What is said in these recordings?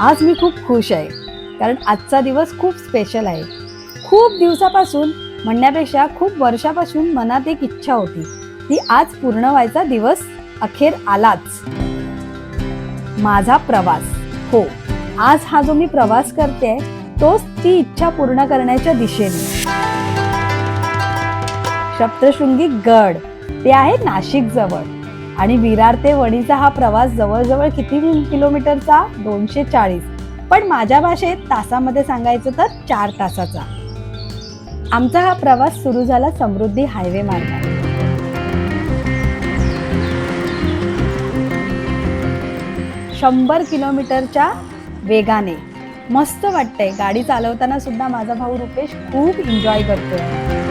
आज मी खूप खुश आहे, कारण आजचा दिवस खूप स्पेशल आहे. खूप दिवसापासून म्हणण्यापेक्षा खूप वर्षापासून मनात एक इच्छा होती, ती आज पूर्ण व्हायचा दिवस अखेर आलाच. माझा प्रवास. हो, आज हा जो मी प्रवास करते तोच ती इच्छा पूर्ण करण्याच्या दिशेने. सप्तशृंगी गड, ते आहे नाशिक जवळ. आणि विरार ते वणीचा हा प्रवास जवळजवळ किती किलोमीटरचा? 240. पण माझ्या भाषेत तासामध्ये सांगायचं तर 4 तासाचा. आमचा हा प्रवास सुरू झाला समृद्धी हायवे मार्गाने. 100 किलोमीटरच्या वेगाने. मस्त वाटतंय. गाडी चालवताना सुद्धा माझा भाऊ रुपेश खूप एन्जॉय करतोय.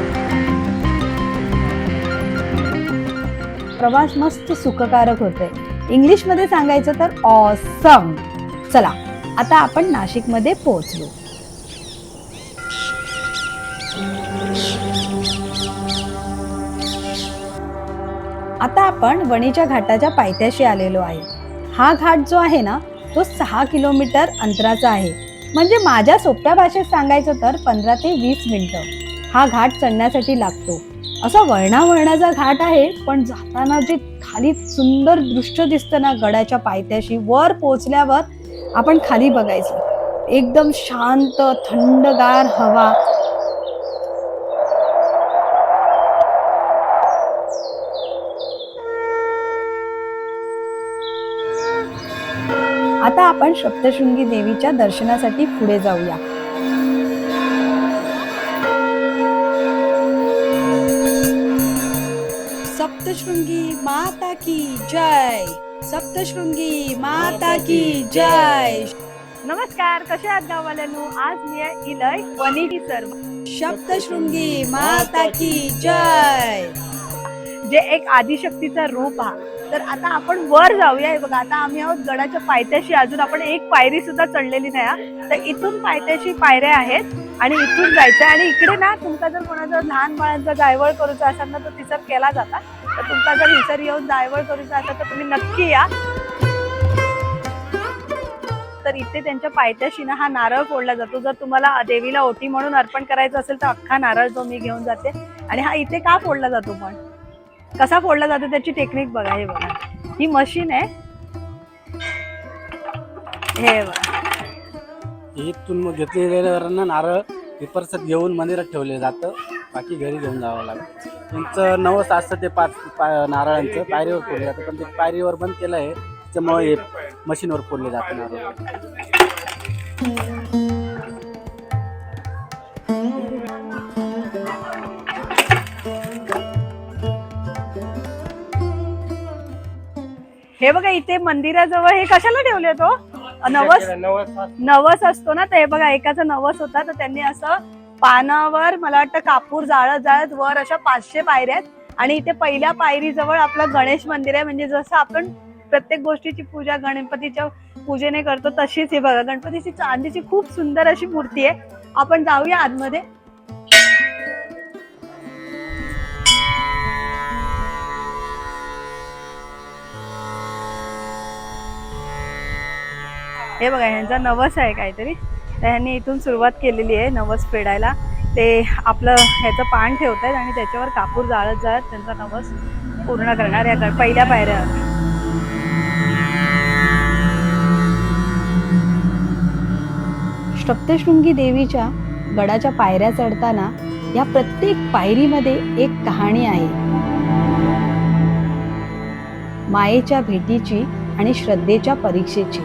प्रवास मस्त सुखकारक होतोय. इंग्लिशमध्ये सांगायचं तर ऑसम. चला, आता आपण नाशिकमध्ये पोहोचलो. आता आपण वणीच्या घाटाच्या पायथ्याशी आलेलो आहे. हा घाट जो आहे ना, तो 6 किलोमीटर अंतराचा आहे. म्हणजे माझ्या सोप्या भाषेत सांगायचं तर 15 ते 20 मिनिटं हा घाट चढण्यासाठी लागतो. असा वळणावळणाचा घाट आहे, पण जाताना जे खाली सुंदर दृश्य दिसतं ना गडाच्या पायथ्याशी, वर पोहोचल्यावर आपण खाली बघायचं, एकदम शांत थंडगार हवा. आता आपण सप्तशृंगी देवीच्या दर्शनासाठी पुढे जाऊया. सप्तशृंगी माता की जय. सप्तशृंगी माता की जय. नमस्कार, कसे आहात गाववाल्यांनो? आज मी आहे इलय वणी सर्व. सप्तशृंगी माता की जय. जे एक आदिशक्तीचा रूप आहे. तर आता आपण वर जाऊया. हे बघा, आता आम्ही आहोत गडाच्या पायथ्याशी. अजून आपण एक पायरी सुद्धा चढलेली नाही. तर इथून पायथ्याशी पायऱ्या आहेत आणि इथून जायचं. आणि इकडे ना तुमचा जर कोणाचा लहान बाळांचा जायवळ करूचा असेल ना, तर तिचा केला जाता. तर तुमचा जर हिसर येऊन जायवळ करूचा असेल तर तुम्ही नक्की या. तर इथे त्यांच्या पायथ्याशी ना हा नारळ फोडला जातो. जर तुम्हाला देवीला ओटी म्हणून अर्पण करायचं असेल तर अख्खा नारळ जो मी घेऊन जाते. आणि हा इथे का फोडला जातो, पण कसा फोडला जातो त्याची टेक्निक बघा. हे बघा, ही मशीन आहे. हे बघा, इथून घेतलेल्या नारळ विपर्सात घेऊन मंदिरात ठेवले जातं. बाकी घरी घेऊन जावं लागतं. त्यांचं नवस असतं ते 5 नारळांचं पायरीवर फोडलं जातं. पण ते पायरीवर बंद केलं आहे, त्याच्यामुळे मशीनवर फोडले जातं नारळ. हे बघा, इथे मंदिराजवळ हे कशाला ठेवले तो? नवस असतो ना. तर हे बघा, एकाचा नवस होता, तर त्यांनी असं पानावर मला वाटतं कापूर जाळत जाळत वर अशा 500 पायऱ्या आहेत. आणि इथे पहिल्या पायरीजवळ आपलं गणेश मंदिर आहे. म्हणजे जसं आपण प्रत्येक गोष्टीची पूजा गणपतीच्या पूजेने करतो तशीच हे बघा, गणपतीची चांदीची खूप सुंदर अशी मूर्ती आहे. आपण जाऊया आतमध्ये. हे बघा, ह्यांचा नवस आहे काहीतरी. तर ह्यांनी इथून सुरुवात केलेली आहे नवस फेडायला. ते आपलं ह्याचं पान ठेवतात आणि त्याच्यावर कापूर जाळत जाळत त्यांचा नवस पूर्ण करणार या पहिल्या पायऱ्यावर. सप्तशृंगी देवीच्या गडाच्या पायऱ्या चढताना या प्रत्येक पायरीमध्ये एक कहाणी आहे. मायेच्या भेटीची आणि श्रद्धेच्या परीक्षेची.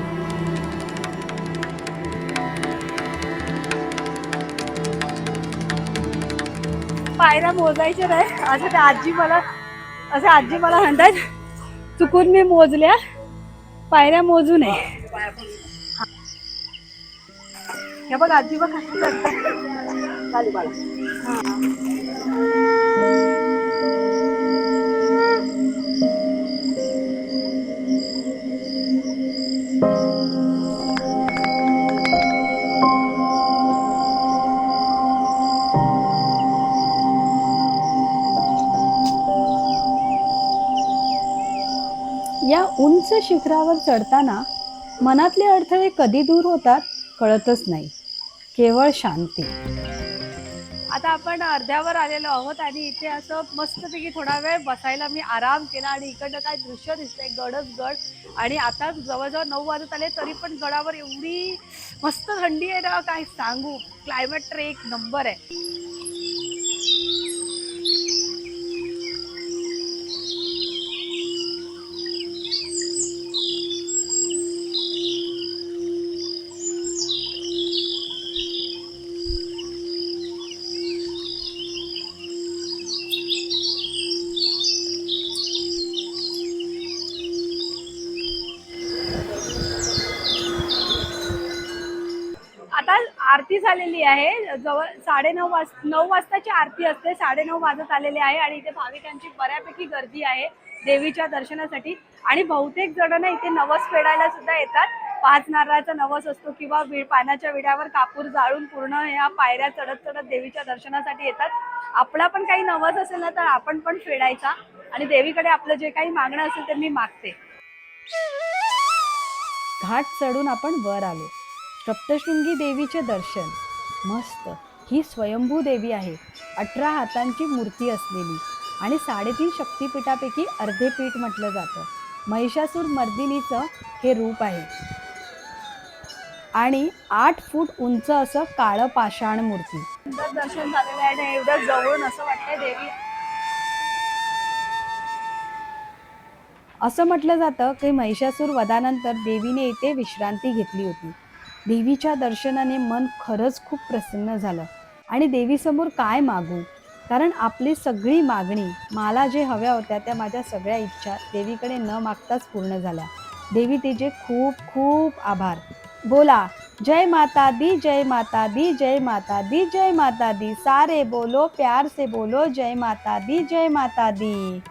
पायऱ्या मोजायच्या नाही असं ते आजी मला म्हणतात. चुकून मी मोजल्या, पायऱ्या मोजू नये. हे बघ आजी बघ खाली बाळा. या उंच शिखरावर चढताना मनातले अडथळे कधी दूर होतात कळतच नाही, केवळ शांती. आता आपण अर्ध्यावर आलेलो आहोत आणि इथे असं मस्तपैकी थोडा वेळ बसायला मी आराम केला आणि इकडनं काय दृश्य दिसतंय, गडच गड. आणि आता जवळजवळ 9 वाजत आले तरी पण गडावर एवढी मस्त थंडी आहे ना, काय सांगू. क्लायमेट तर एक नंबर आहे. आता आरती झालेली आहे, जवळ 9:30 वाजताची आरती असते. 9:30 वाजत आलेले आहे आणि इथे भाविकांची बऱ्यापैकी गर्दी आहे देवीच्या दर्शनासाठी. आणि बहुतेक जण ना इथे नवस फेडायला सुद्धा येतात. 5 नारळाचा नवस असतो किंवा पानाच्या विड्यावर कापूर जाळून पूर्ण या पायऱ्या चढत चढत देवीच्या दर्शनासाठी येतात. आपला पण काही नवस असेल ना तर आपण पण फेडायचा आणि देवीकडे आपलं जे काही मागणं असेल ते मी मागते. घाट चढून आपण वर आलो. सप्तशृंगी देवीचे दर्शन. मस्त. ही स्वयंभू देवी आहे. 18 हातांची मूर्ती असलेली आणि 3.5 शक्तिपीठापैकी अर्धे पीठ म्हटलं जातं. महिषासूर मर्दिनीचं हे रूप आहे. आणि 8 फूट उंच असं काळं पाषाण मूर्ती. सुंदर दर्शन झालेलं आहे आणि एवढं जवळून असं वाटतंय देवी. असं म्हटलं जातं की महिषासूर वधानंतर देवीने इथे विश्रांती घेतली होती. देवीच्या दर्शनाने मन खरंच खूप प्रसन्न झालं. आणि देवीसमोर काय मागू, कारण आपली सगळी मागणी, मला जे हव्या होत्या त्या माझ्या सगळ्या इच्छा देवीकडे न मागताच पूर्ण झाल्या. देवी तिचे खूप खूप आभार. बोला जय माता दी, जय माता दी, जय माता दी, जय माता दी. सारे बोलो प्यार से बोलो जय माता दी, जय माता दी.